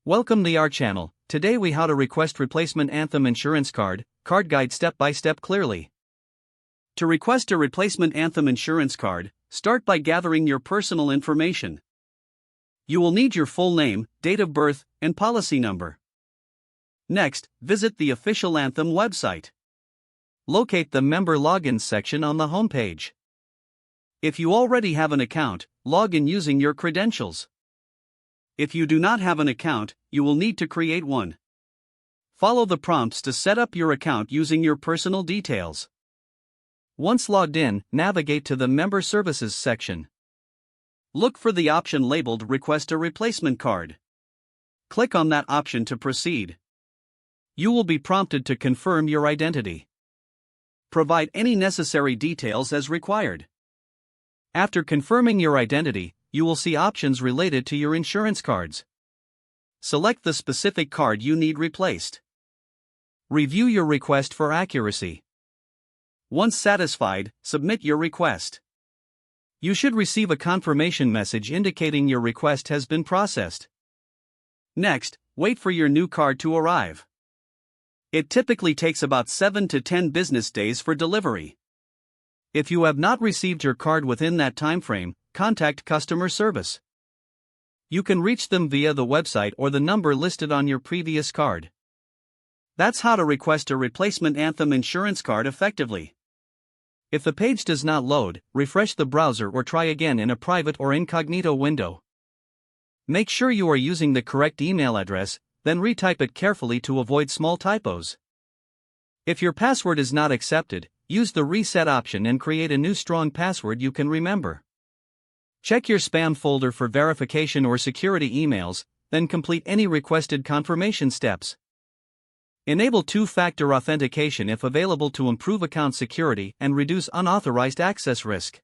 Welcome to our channel. Today we how to request replacement Anthem insurance card guide step by step clearly. To request a replacement Anthem insurance card, start by gathering your personal information. You will need your full name, date of birth, and policy number. Next, visit the official Anthem website. Locate the member login section on the homepage. If you already have an account, log in using your credentials. If you do not have an account, you will need to create one. Follow the prompts to set up your account using your personal details. Once logged in, navigate to the Member Services section. Look for the option labeled Request a Replacement Card. Click on that option to proceed. You will be prompted to confirm your identity. Provide any necessary details as required. After confirming your identity, you will see options related to your insurance cards. Select the specific card you need replaced. Review your request for accuracy. Once satisfied, submit your request. You should receive a confirmation message indicating your request has been processed. Next, wait for your new card to arrive. It typically takes about 7 to 10 business days for delivery. If you have not received your card within that time frame, contact customer service. You can reach them via the website or the number listed on your previous card. That's how to request a replacement Anthem insurance card effectively. If the page does not load, refresh the browser or try again in a private or incognito window. Make sure you are using the correct email address, then retype it carefully to avoid small typos. If your password is not accepted, use the reset option and create a new strong password you can remember. Check your spam folder for verification or security emails, then complete any requested confirmation steps. Enable two-factor authentication if available to improve account security and reduce unauthorized access risk.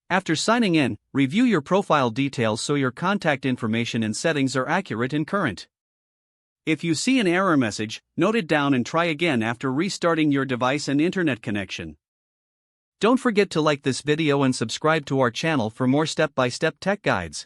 After signing in, review your profile details so your contact information and settings are accurate and current. If you see an error message, note it down and try again after restarting your device and internet connection. Don't forget to like this video and subscribe to our channel for more step-by-step tech guides.